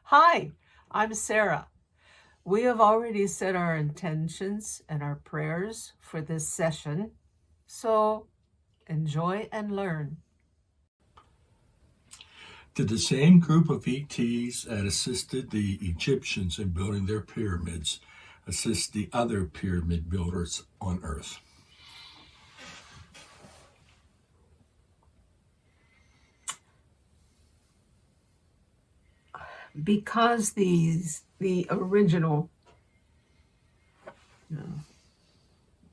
Hi, I'm Sarah. We have already set our intentions and our prayers for this session, so enjoy and learn. Did the same group of ETs that assisted the Egyptians in building their pyramids assist the other pyramid builders on Earth? Because the original, no,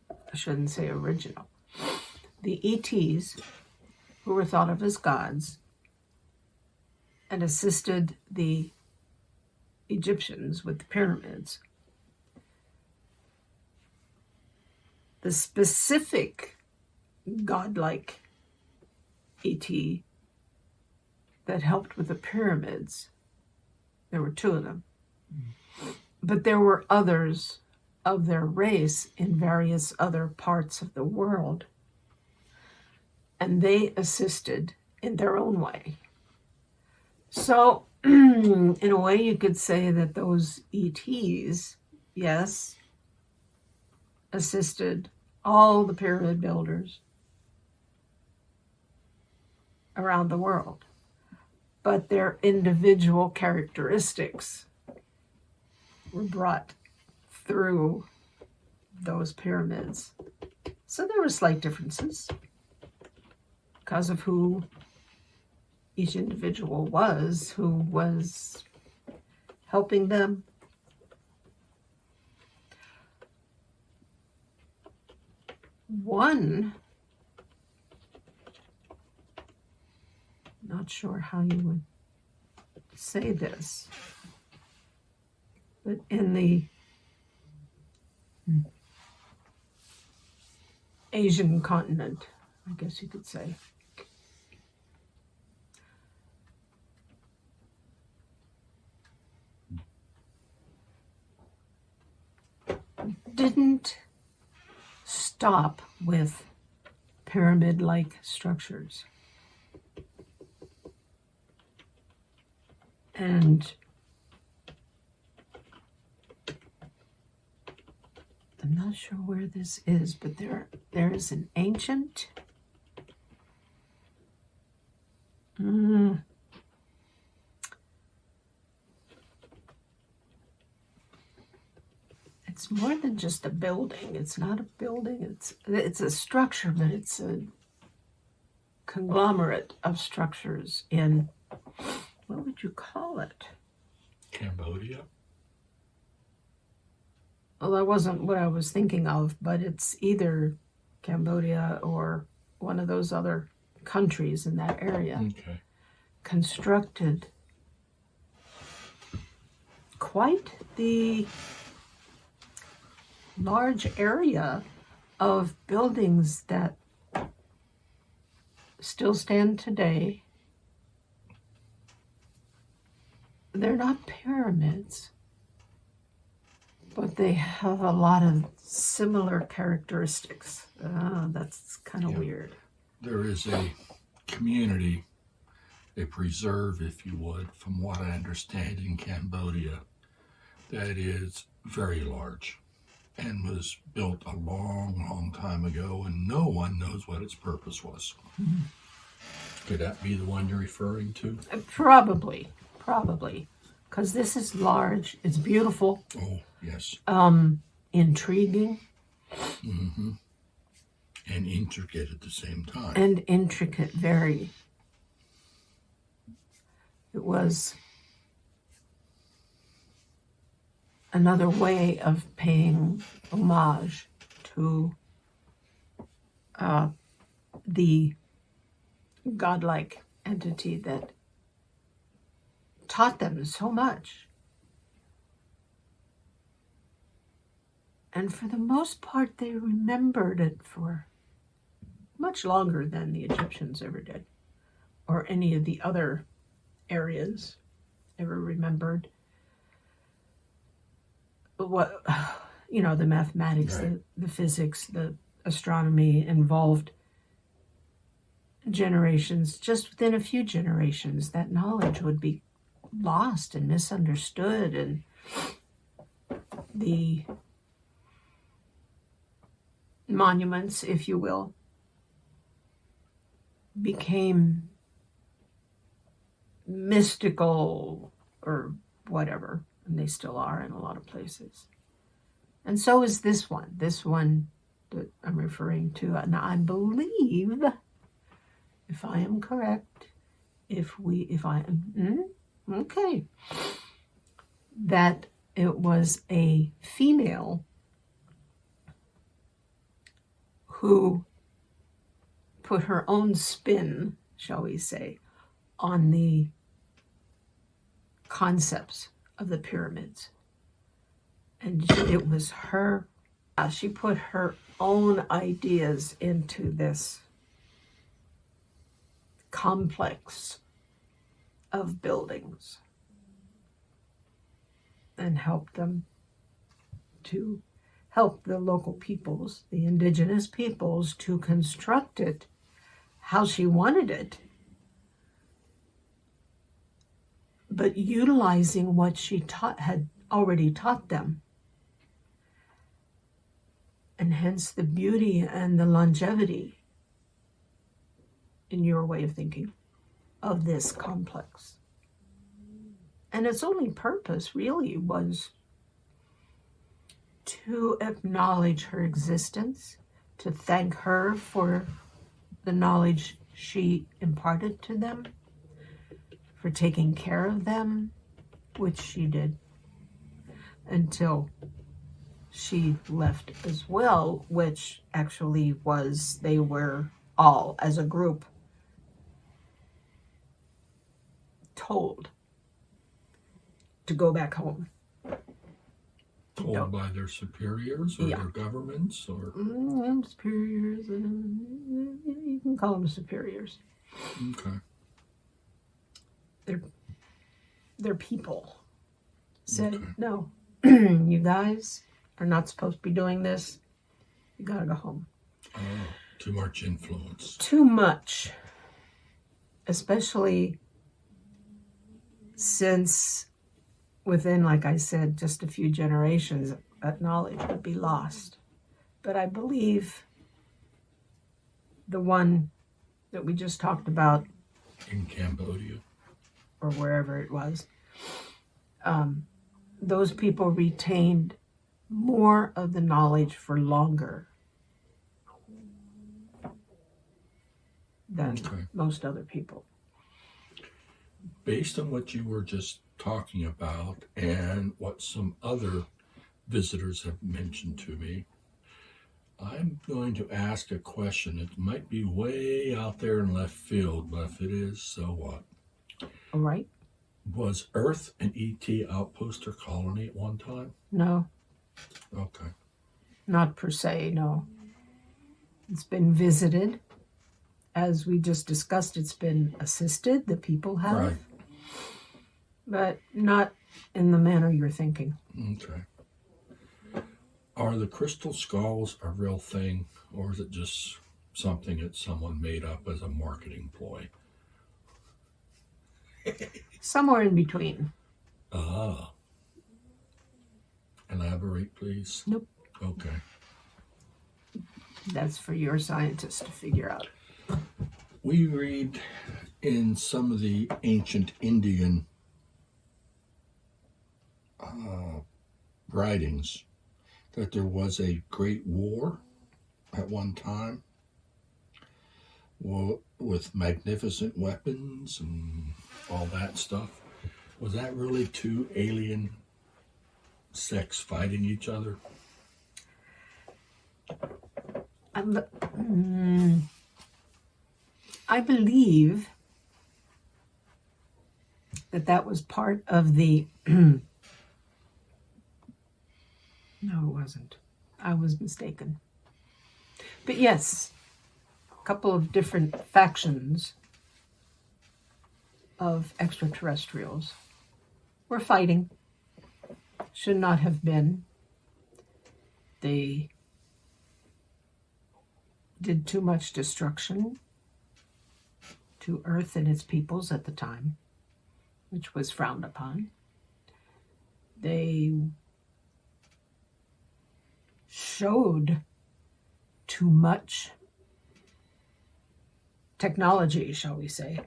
I shouldn't say original, the ETs who were thought of as gods and assisted the Egyptians with the pyramids, the specific godlike ET that helped with the pyramids, there were two of them, but there were others of their race in various other parts of the world, and they assisted in their own way. So in a way you could say that those ETs, yes, assisted all the pyramid builders around the world, but their individual characteristics were brought through those pyramids. So there were slight differences because of who each individual was, who was helping them. One, not sure how you would say this, but in the Asian continent, I guess you could say, didn't stop with pyramid-like structures. And I'm not sure where this is, but there is an ancient it's more than just a building. It's not a building, it's a structure, but it's a conglomerate of structures in, what would you call it? Cambodia? Well, that wasn't what I was thinking of, but it's either Cambodia or one of those other countries in that area. Okay. Constructed quite the large area of buildings that still stand today. They're not pyramids, but they have a lot of similar characteristics. That's kind of weird. There is a community, a preserve, if you would, from what I understand, in Cambodia, that is very large and was built a long, long time ago, and no one knows what its purpose was. Mm-hmm. Could that be the one you're referring to? Probably, because this is large. It's beautiful. Oh, yes. Intriguing. Mm-hmm. And intricate at the same time. And intricate, very. It was another way of paying homage to the godlike entity that taught them so much. And for the most part, they remembered it for much longer than the Egyptians ever did, or any of the other areas ever remembered. What, the mathematics, right, the physics, the astronomy involved generations. Just within a few generations, that knowledge would be lost and misunderstood, and the monuments, if you will, became mystical or whatever, and they still are in a lot of places. And so is this one that I'm referring to. And I believe, if I am correct, okay, that it was a female who put her own spin, shall we say, on the concepts of the pyramids. And it was her, she put her own ideas into this complex of buildings and helped them to help the local peoples, the indigenous peoples, to construct it how she wanted it, but utilizing what she had already taught them. And hence the beauty and the longevity, in your way of thinking, of this complex. And its only purpose really was to acknowledge her existence, to thank her for the knowledge she imparted to them, for taking care of them, which she did until she left as well, which actually was, they were all, as a group, told to go back home. Told by their superiors or their governments, or superiors, you can call them superiors. Okay. Their people said, no, you guys are not supposed to be doing this. You gotta go home. Oh, too much influence. Too much. Especially since within, like I said, just a few generations, that knowledge would be lost. But I believe the one that we just talked about in Cambodia or wherever it was, those people retained more of the knowledge for longer than most other people. Based on what you were just talking about and what some other visitors have mentioned to me, I'm going to ask a question. It might be way out there in left field, but if it is, so what? All right. Was Earth an ET outpost or colony at one time? No. Okay. Not per se, no. It's been visited. As we just discussed, it's been assisted, the people have. Right. But not in the manner you're thinking. Okay. Are the crystal skulls a real thing, or is it just something that someone made up as a marketing ploy? Somewhere in between. Ah. Elaborate, please. Nope. Okay. That's for your scientists to figure out. We read in some of the ancient Indian writings that there was a great war at one time with magnificent weapons and all that stuff. Was that really two alien sects fighting each other? I believe that was part of the... No, it wasn't. I was mistaken. But yes, a couple of different factions of extraterrestrials were fighting. Should not have been. They did too much destruction to Earth and its peoples at the time. which was frowned upon. They showed too much technology, shall we say,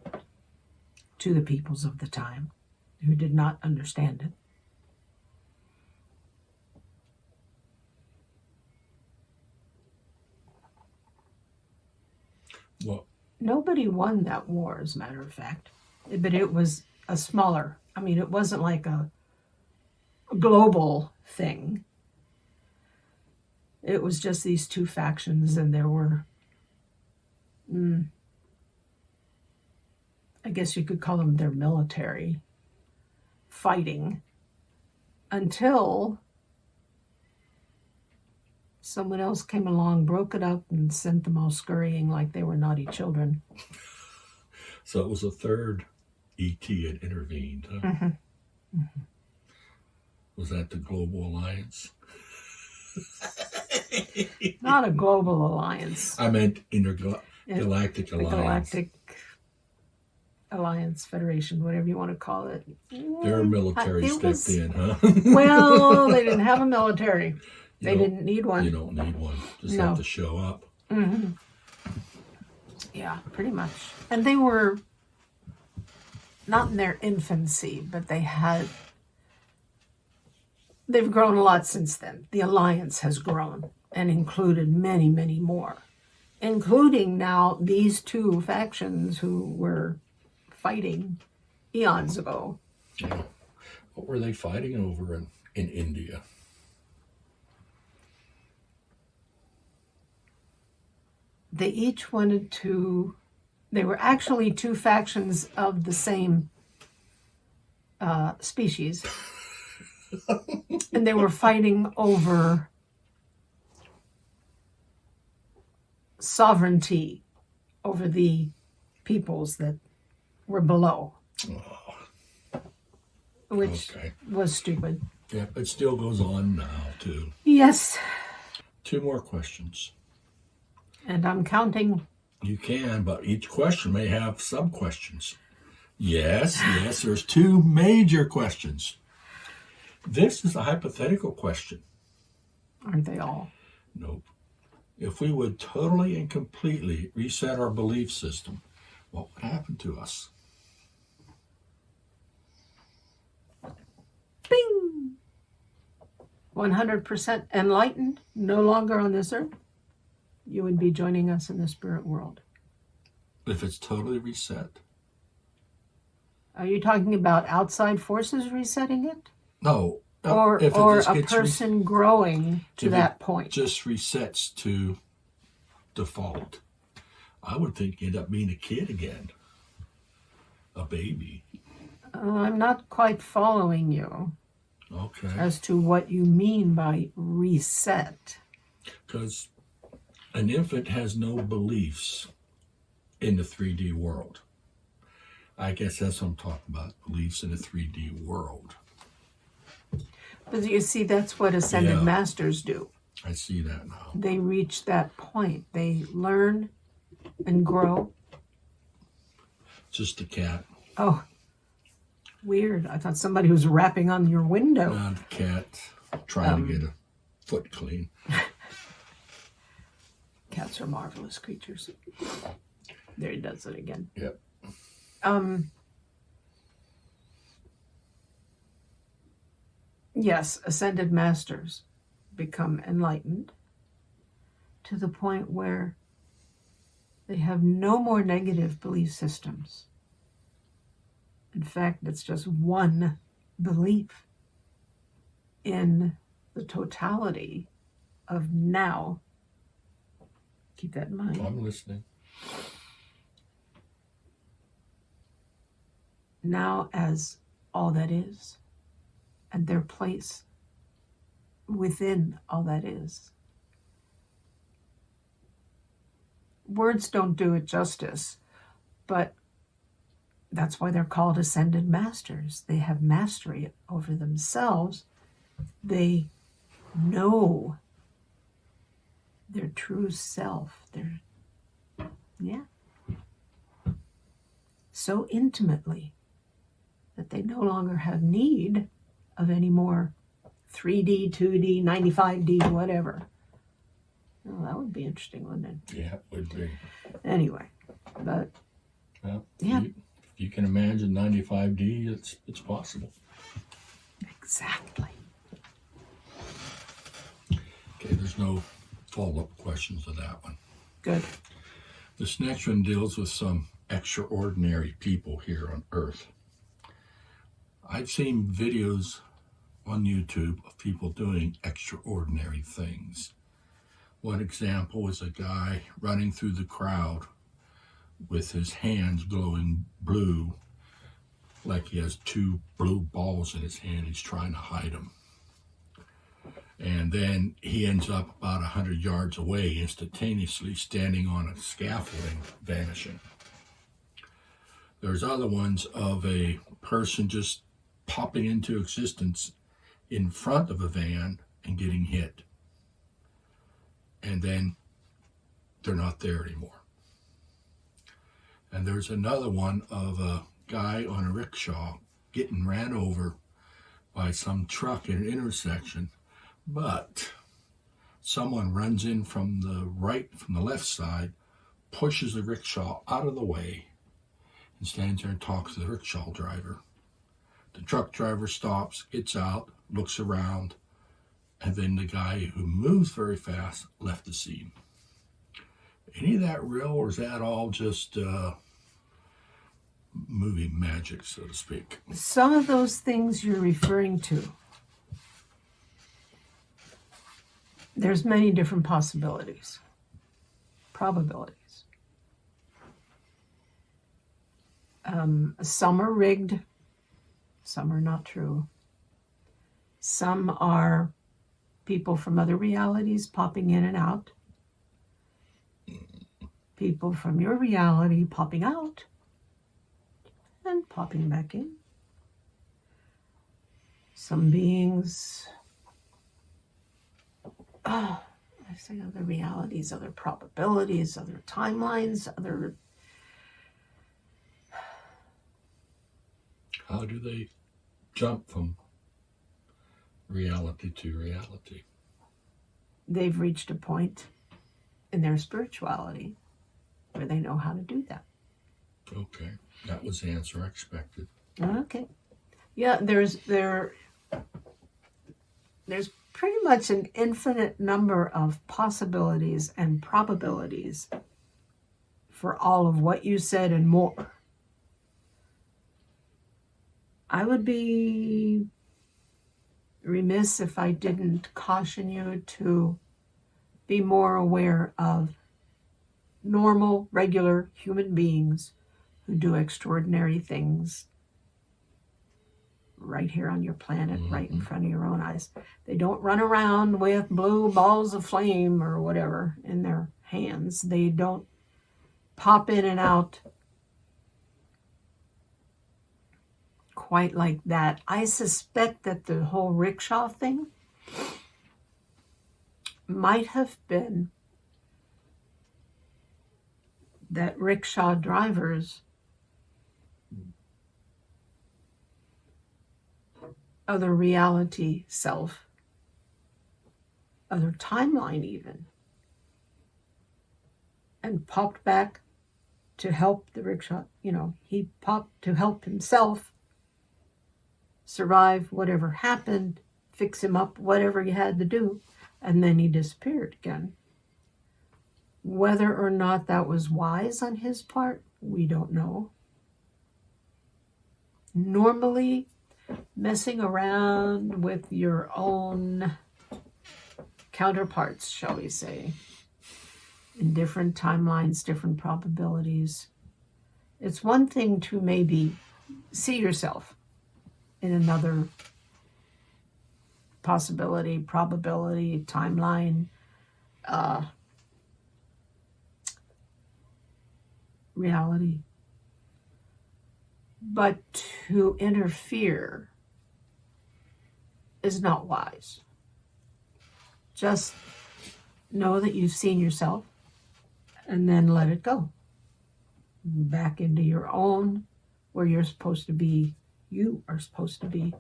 to the peoples of the time who did not understand it. Well, nobody won that war, as a matter of fact. But it was a smaller, it wasn't like a global thing. It was just these two factions, and there were, I guess you could call them their military fighting, until someone else came along, broke it up, and sent them all scurrying like they were naughty children. So it was a third ET had intervened. Huh? Mm-hmm. Mm-hmm. Was that the Global Alliance? Not a global alliance. I meant Intergalactic Alliance. Galactic Alliance, Federation, whatever you want to call it. Their military stepped in, huh? Well, they didn't have a military. They didn't need one. You don't need one. Just have to show up. Mm-hmm. Yeah, pretty much. And they were not in their infancy, but they've grown a lot since then. The Alliance has grown and included many, many more, including now these two factions who were fighting eons ago. Yeah. What were they fighting over in India? They each wanted to... They were actually two factions of the same species. And they were fighting over sovereignty over the peoples that were below. Oh. Which was stupid. Yeah, it still goes on now, too. Yes. 2 more questions. And I'm counting. You can, but each question may have sub-questions. Yes, there's 2 major questions. This is a hypothetical question. Aren't they all? Nope. If we would totally and completely reset our belief system, what would happen to us? Bing! 100% enlightened, no longer on this earth. You would be joining us in the spirit world. If it's totally reset. Are you talking about outside forces resetting it? No. Or a person growing to that point? Just resets to default. I would think you'd end up being a kid again. A baby. I'm not quite following you. Okay. As to what you mean by reset. Because an infant has no beliefs in the 3D world. I guess that's what I'm talking about, beliefs in the 3D world. But you see, that's what ascended masters do. I see that now. They reach that point. They learn and grow. Just a cat. Oh, weird. I thought somebody was rapping on your window. Not a cat trying to get a foot clean. Cats are marvelous creatures. There he does it again. Yep. Yes, ascended masters become enlightened to the point where they have no more negative belief systems. In fact, it's just one belief in the totality of now. Keep that in mind. I'm listening. Now as all that is, and their place within all that is. Words don't do it justice, but that's why they're called ascended masters. They have mastery over themselves. They know their true self. So intimately that they no longer have need of any more 3D, 2D, 95D, whatever. Well, that would be interesting, wouldn't it? Yeah, it would be. Anyway, but Well, yeah. If you can imagine 95D, it's possible. Exactly. Okay, there's no follow-up questions to that one. Good. This next one deals with some extraordinary people here on Earth. I've seen videos on YouTube of people doing extraordinary things. One example is a guy running through the crowd with his hands glowing blue, like he has two blue balls in his hand. He's trying to hide them. And then he ends up about 100 yards away, instantaneously standing on a scaffolding, vanishing. There's other ones of a person just popping into existence in front of a van and getting hit. And then they're not there anymore. And there's another one of a guy on a rickshaw getting ran over by some truck in an intersection, but someone runs in from the left side, pushes the rickshaw out of the way, and stands there and talks to the rickshaw driver. The truck driver stops, gets out, looks around, and then the guy who moves very fast left the scene. Any of that real, or is that all just movie magic, so to speak? Some of those things you're referring to, there's many different possibilities, probabilities. Some are rigged, some are not true. Some are people from other realities popping in and out. People from your reality popping out and popping back in. Some beings, I say other realities, other probabilities, other timelines, other... How do they jump from reality to reality? They've reached a point in their spirituality where they know how to do that. Okay, that was the answer I expected. Okay. Yeah, there's pretty much an infinite number of possibilities and probabilities for all of what you said and more. I would be remiss if I didn't caution you to be more aware of normal, regular human beings who do extraordinary things right here on your planet, right in front of your own eyes. They don't run around with blue balls of flame or whatever in their hands. They don't pop in and out quite like that. I suspect that the whole rickshaw thing might have been that rickshaw drivers, other reality self, other timeline even, and popped back to help the rickshaw. He popped to help himself survive whatever happened, fix him up, whatever he had to do, and then he disappeared again. Whether or not that was wise on his part, we don't know. Normally, messing around with your own counterparts, shall we say, in different timelines, different probabilities. It's one thing to maybe see yourself in another possibility, probability, timeline, reality. But to interfere is not wise. Just know that you've seen yourself and then let it go. Back into your own, where you're supposed to be You are supposed to be.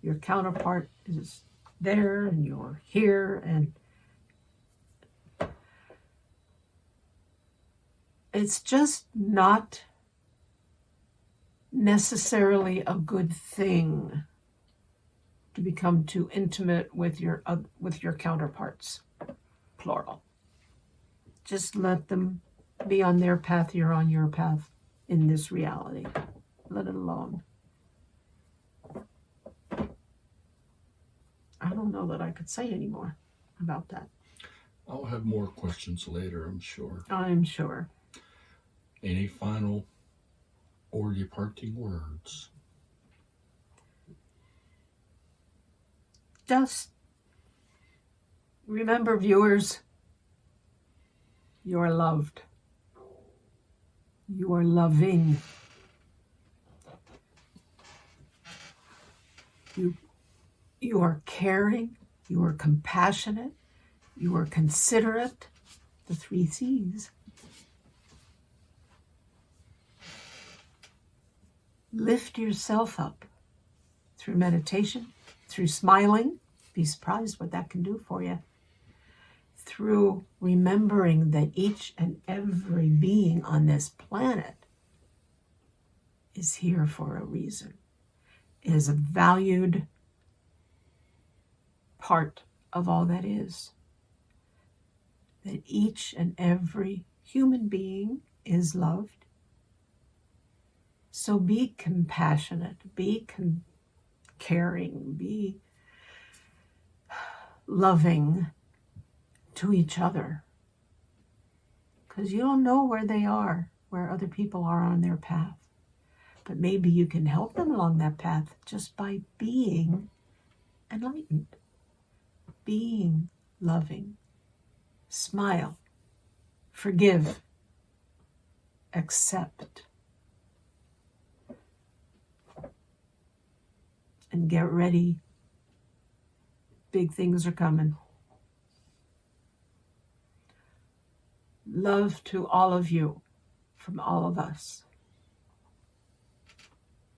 Your counterpart is there and you're here, and it's just not necessarily a good thing to become too intimate with your counterparts, plural. Just let them be on their path, you're on your path in this reality. Let it alone. I don't know that I could say any more about that. I'll have more questions later, I'm sure. I'm sure. Any final or departing words? Just remember, viewers, you are loved. You are loving. You are caring. You are compassionate. You are considerate. The 3 C's. Lift yourself up through meditation, through smiling. Be surprised what that can do for you. Through remembering that each and every being on this planet is here for a reason, is a valued part of all that is. That each and every human being is loved. So be compassionate, be caring, be loving to each other. Because you don't know where they are, where other people are on their path. But maybe you can help them along that path just by being enlightened, being loving. Smile, forgive, accept, and get ready. Big things are coming. Love to all of you from all of us.